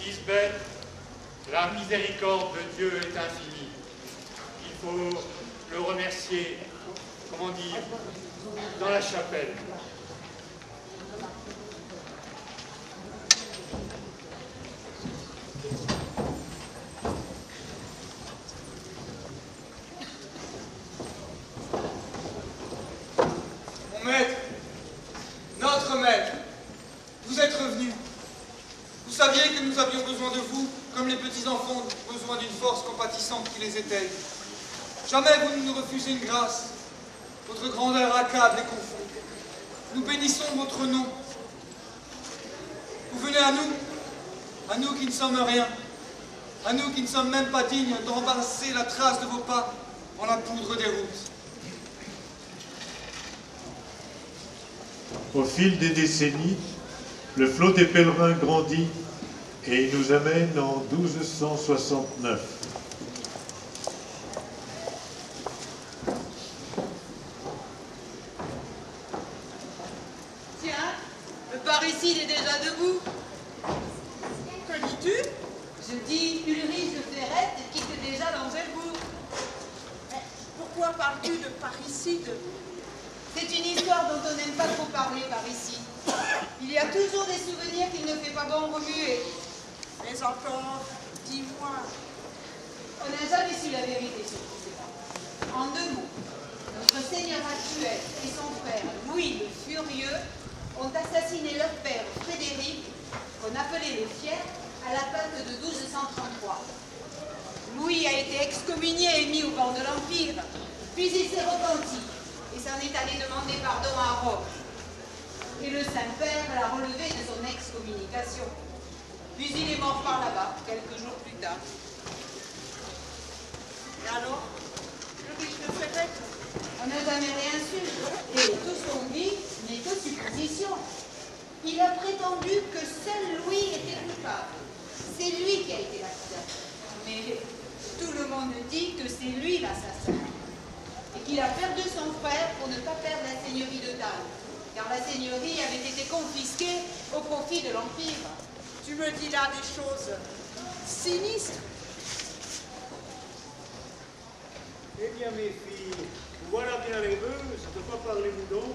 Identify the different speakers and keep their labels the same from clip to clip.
Speaker 1: Isbeth, la miséricorde de Dieu est infinie. Il faut le remercier, comment dire, dans la chapelle.
Speaker 2: Mon maître, notre maître, vous êtes revenu. Vous saviez que nous avions besoin de vous, comme les petits-enfants ont besoin d'une force compatissante qui les étaye. Jamais vous ne nous refusez une grâce. Votre grandeur accable et confond. Nous bénissons votre nom. Vous venez à nous qui ne sommes rien, à nous qui ne sommes même pas dignes d'embrasser la trace de vos pas en la poudre des routes.
Speaker 3: Au fil des décennies, le flot des pèlerins grandit et il nous amène en 1269.
Speaker 4: Tiens, le parricide est déjà debout.
Speaker 5: Que dis-tu?
Speaker 4: Je dis Ulrich de Ferrette quitte déjà l'Angelbourg.
Speaker 5: Mais pourquoi parles-tu de parricide?
Speaker 4: C'est une histoire dont on n'aime pas trop parler par ici. Il y a toujours des souvenirs qu'il ne fait pas bon remuer.
Speaker 5: Mais encore, dis-moi.
Speaker 4: On n'a jamais su la vérité sur tout cela. En deux mots, notre seigneur actuel et son frère Louis le Furieux ont assassiné leur père Frédéric, qu'on appelait le Fier, à la pinte de 1233. Louis a été excommunié et mis au banc de l'Empire, puis il s'est repenti et s'en est allé demander pardon à Rome. Et le Saint-Père l'a relevé de son excommunication. Puis il est mort par là-bas, quelques jours plus tard.
Speaker 5: Et alors, Ulrich de Ferrette?
Speaker 4: On n'a jamais rien su. Et tout ce qu'on dit n'est que supposition. Il a prétendu que seul Louis était coupable. C'est lui qui a été l'acteur. Mais tout le monde dit que c'est lui l'assassin. Et qu'il a perdu son frère pour ne pas perdre la seigneurie de Thann. Car la seigneurie avait été confisquée au profit de l'Empire.
Speaker 5: Tu me dis là des choses sinistres.
Speaker 6: Eh bien, mes filles, vous voilà bien rêveuses, de quoi parlez-vous donc?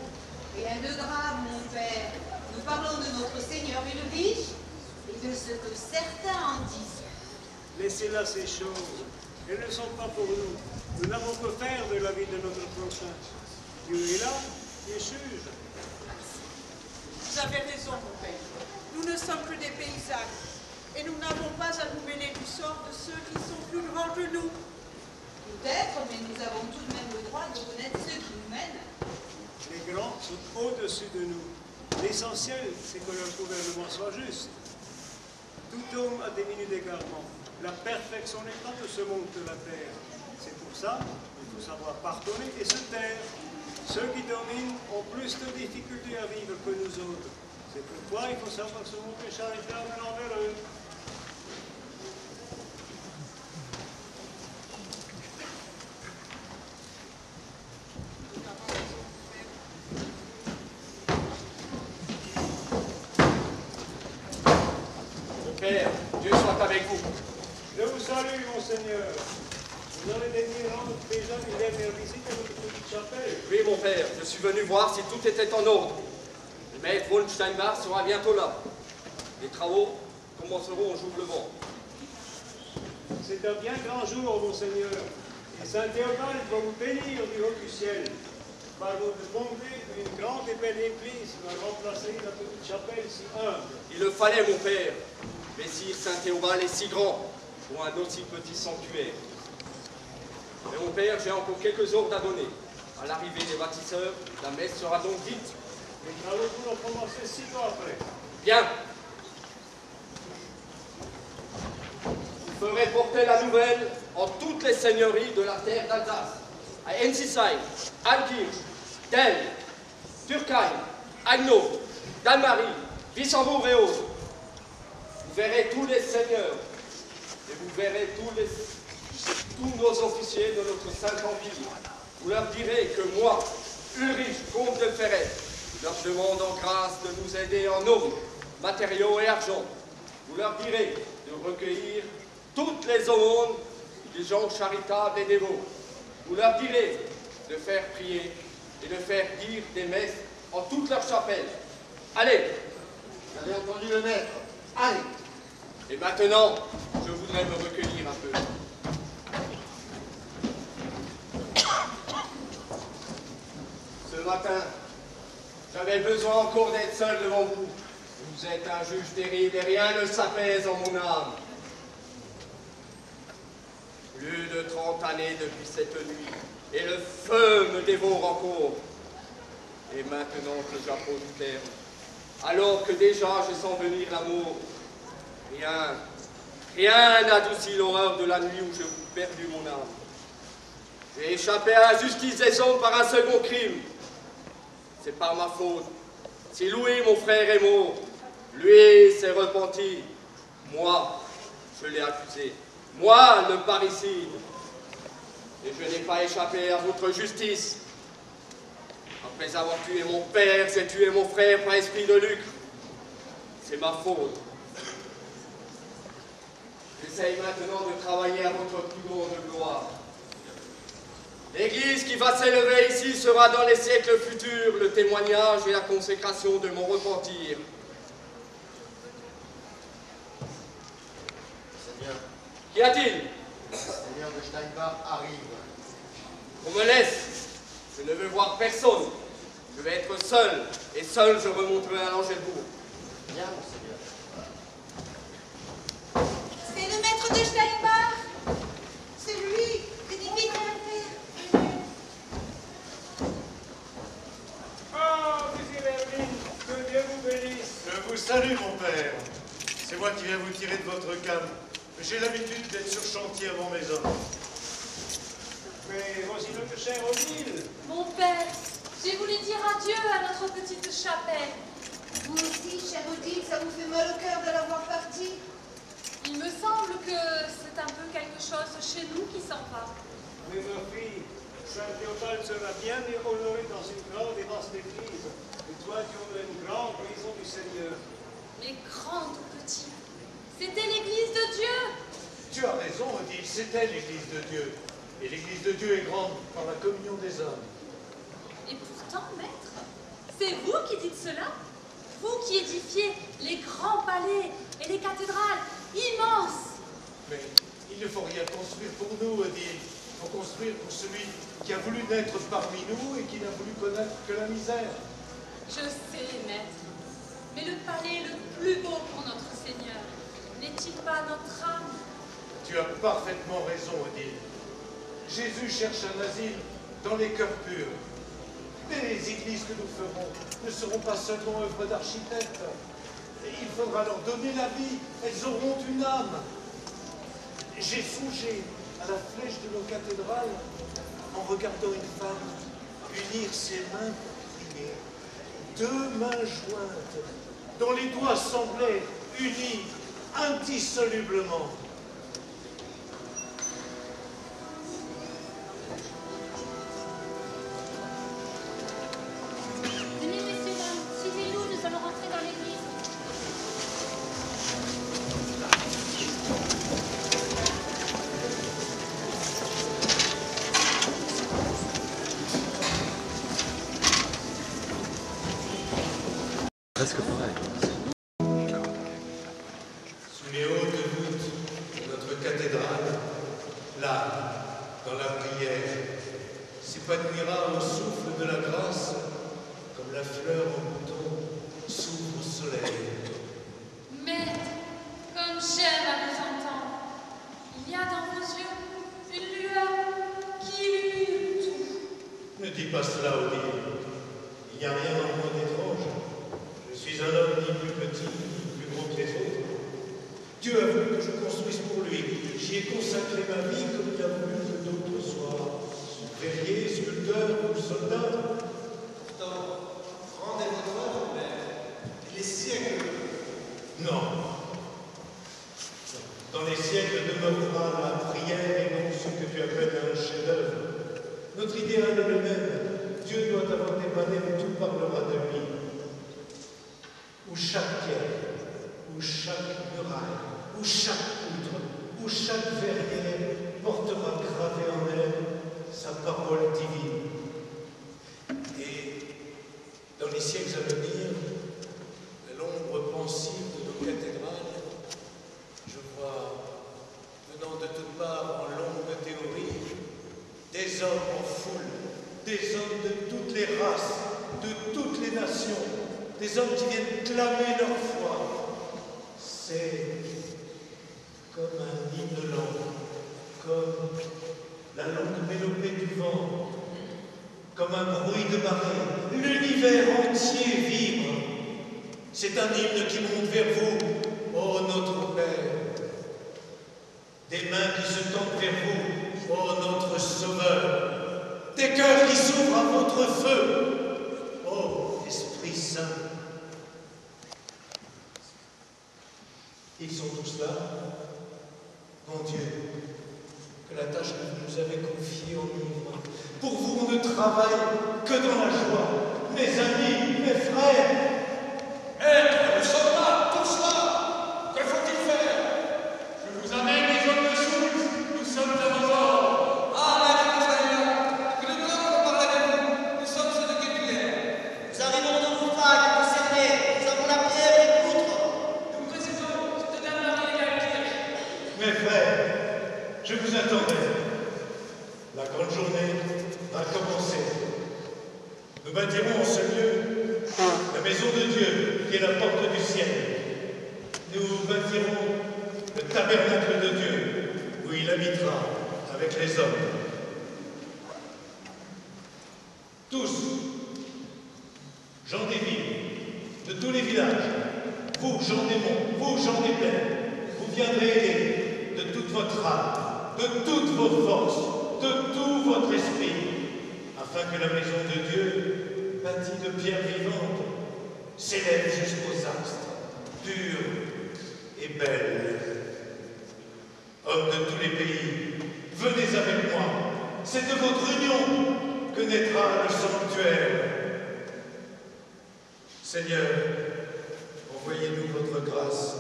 Speaker 4: Rien de grave, mon père. Nous parlons de notre seigneur Ulrich et de ce que certains en disent.
Speaker 6: Laissez là ces choses. Elles ne sont pas pour nous. Nous n'avons que faire de la vie de notre prochain. Dieu est là, il juge.
Speaker 5: Vous avez raison, mon père. Nous ne sommes que des paysannes. Et nous n'avons pas à nous mêler du sort de ceux qui sont plus grands que nous.
Speaker 4: Peut-être, mais nous avons tout de même le droit de connaître ceux qui nous mènent.
Speaker 6: Les grands sont au-dessus de nous. L'essentiel, c'est que leur gouvernement soit juste. Tout homme a des minutes d'égarement. La perfection n'est pas de ce monde de la terre. C'est pour ça qu'il faut savoir pardonner et se taire. Ceux qui dominent ont plus de difficultés à vivre que nous autres. C'est pourquoi il faut savoir se montrer charitable envers eux.
Speaker 7: Mon père, Dieu soit avec vous.
Speaker 6: Je vous salue, monseigneur. Vous avez déjà une dernière visite à votre petite chapelle.
Speaker 7: Oui, mon père, je suis venu voir si tout était en ordre. Le maître von Steinbach sera bientôt là. Les travaux commenceront au jour levant.
Speaker 6: C'est un bien grand jour, monseigneur. Et Saint Théobald va vous bénir du haut du ciel. Par votre bonté, une grande et belle église va remplacer la petite chapelle si humble.
Speaker 7: Il le fallait, mon père. Mais si Saint Théobald est si grand pour un aussi petit sanctuaire. Mais mon père, j'ai encore quelques ordres à donner. À l'arrivée des bâtisseurs, la messe sera donc dite.
Speaker 6: Les travaux pourront commencer 6 mois après.
Speaker 7: Bien. Vous ferez porter la nouvelle en toutes les seigneuries de la terre d'Alsace. À Ensisheim, Alkirch, Dell, Turkheim, Agno, Dalmarie, Wissembourg et autres. Vous verrez tous les seigneurs et vous verrez tous nos officiers de notre Saint-Empire. Vous leur direz que moi, Ulrich, comte de Ferrette, leur demande en grâce de nous aider en hommes, matériaux et argent. Vous leur direz de recueillir toutes les aumônes des gens charitables et dévots. Vous leur direz de faire prier et de faire dire des messes en toutes leurs chapelles. Allez!
Speaker 8: Vous avez entendu le maître. Allez!
Speaker 7: Et maintenant, je voudrais me recueillir un peu. Ce matin, j'avais besoin encore d'être seul devant vous. Vous êtes un juge terrible et rien ne s'apaise en mon âme. Plus de 30 années depuis cette nuit, et le feu me dévore encore. Et maintenant que j'approche du terme, alors que déjà je sens venir l'amour, rien n'adoucit l'horreur de la nuit où j'ai perdu mon âme. J'ai échappé à la justice des hommes par un second crime. C'est par ma faute. Si Louis, mon frère, est mort, lui s'est repenti. Moi, je l'ai accusé. Moi, le parricide. Et je n'ai pas échappé à votre justice. Après avoir tué mon père, j'ai tué mon frère par esprit de lucre. C'est ma faute. J'essaye maintenant de travailler à votre plus grande gloire. L'Église qui va s'élever ici sera dans les siècles futurs le témoignage et la consécration de mon repentir.
Speaker 8: Seigneur,
Speaker 7: Qu'y a-t-il?
Speaker 8: Seigneur de Steinbach arrive.
Speaker 7: On me laisse. Je ne veux voir personne. Je vais être seul, et seul je remonterai à l'Angelbourg.
Speaker 8: Bien, mon Seigneur.
Speaker 4: C'est le maître de Steinbach. C'est lui, bénéfique de la terre.
Speaker 6: Oh, Misérabilis, que Dieu vous bénisse.
Speaker 3: Je vous salue, mon père. C'est moi qui viens vous tirer de votre calme. J'ai l'habitude d'être sur chantier avant mes hommes.
Speaker 6: Mais voici notre chère Odile.
Speaker 9: Mon père, j'ai voulu dire adieu à notre petite chapelle.
Speaker 4: Vous aussi, chère Odile, ça vous fait mal au cœur de la voir partir?
Speaker 9: Il me semble que c'est un peu quelque chose chez nous qui s'en va.
Speaker 6: Mais ma fille, Saint Théobald sera bien honoré dans une grande et vaste église. Et toi, tu auras une grande maison du Seigneur.
Speaker 9: Mais grand ou petit, c'était l'église de Dieu.
Speaker 3: Tu as raison, Odile, c'était l'église de Dieu. Et l'église de Dieu est grande par la communion des hommes.
Speaker 9: Et pourtant, maître, c'est vous qui dites cela? Vous qui édifiez les grands palais et les cathédrales immenses.
Speaker 3: Mais il ne faut rien construire pour nous, Odile. Il faut construire pour celui qui a voulu naître parmi nous et qui n'a voulu connaître que la misère.
Speaker 9: Je sais, maître, mais le palais le plus beau pour notre Seigneur, n'est-il pas notre âme?
Speaker 3: Tu as parfaitement raison, Odile. Jésus cherche un asile dans les cœurs purs. Mais les églises que nous ferons ne seront pas seulement œuvres d'architectes. Il faudra leur donner la vie. Elles auront une âme. J'ai songé à la flèche de nos cathédrales en regardant une femme unir ses mains pour prier. 2 mains jointes, dont les doigts semblaient unis indissolublement.
Speaker 9: Venez, messieurs, dames, suivez-nous, nous allons rentrer dans l'église.
Speaker 3: Sous les hautes voûtes de notre cathédrale, là, dans la prière, s'épanouira au souffle de la grâce, comme la fleur au bouton s'ouvre au soleil.
Speaker 9: Maître, comme j'aime à vous entendre, il y a dans vos yeux une lueur qui illumine tout.
Speaker 3: Ne dis pas cela, Odile. Il n'y a rien en moi d'étrange. Je suis un homme ni plus petit, ni plus gros que les autres. Dieu a voulu que je construise pour lui. J'y ai consacré ma vie comme il a voulu que d'autres soient. Verrier, sculpteur ou soldat.
Speaker 2: Pourtant, rendez votre œuvre, Père. Les siècles.
Speaker 3: Non. Dans les siècles demeurera la prière et non ce que tu appelles un chef-d'œuvre. Notre idéal est le même. Dieu doit avoir dépanné, mais tout parlera de lui. Où chaque pierre, où chaque muraille, où chaque poutre, où chaque verrière portera gravé en elle sa parole divine. Et dans les siècles à venir, à l'ombre pensive de nos cathédrales, je vois, venant de toutes parts en longue théorie, des hommes en foule, des hommes de toutes les races, de toutes les nations, des hommes qui viennent clamer leur foi. C'est comme un hymne lent, comme la longue mélopée du vent, comme un bruit de marée. L'univers entier vibre. C'est un hymne qui monte vers vous, ô notre Père. Des mains qui se tendent vers vous, ô notre Sauveur. Des cœurs qui s'ouvrent à votre feu, ô Esprit Saint. Ils sont tous là. Mon Dieu, que la tâche que vous nous avez confiée enivre. Pour vous, on ne travaille que dans la joie. Mes amis, mes frères.
Speaker 1: Maître, nous sommes là, tous là. Que faut-il faire? Je vous amène les hommes de Schultz. Nous sommes à vos ordres.
Speaker 2: Ah, maître Monseigneur, que le temps qu'on parle avec vous, nous sommes ceux de Guépillère.
Speaker 10: Nous arrivons de Moufrague, concernés. Nous avons la pierre et les poutres.
Speaker 11: Nous précisons de Dame-Marie et Galtier.
Speaker 3: Mes frères, je vous attendais. La grande journée va commencer. Nous bâtirons en ce lieu la maison de Dieu, qui est la porte du ciel. Nous bâtirons le tabernacle de Dieu, où il habitera avec les hommes. Tous, gens des villes, de tous les villages, vous, gens des monts, vous, gens des plaines, vous viendrez aider de toute votre âme, de toutes vos forces, de tout votre esprit, afin que la maison de Dieu, bâtie de pierres vivantes, s'élève jusqu'aux astres, pure et belle. Hommes de tous les pays, venez avec moi. C'est de votre union que naîtra le sanctuaire. Seigneur, envoyez-nous votre grâce.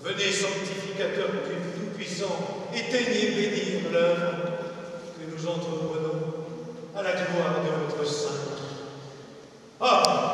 Speaker 3: Venez, sanctificateur tout-puissant, éteignez et bénir l'œuvre que nous entreprenons à la gloire de votre Saint. Ah!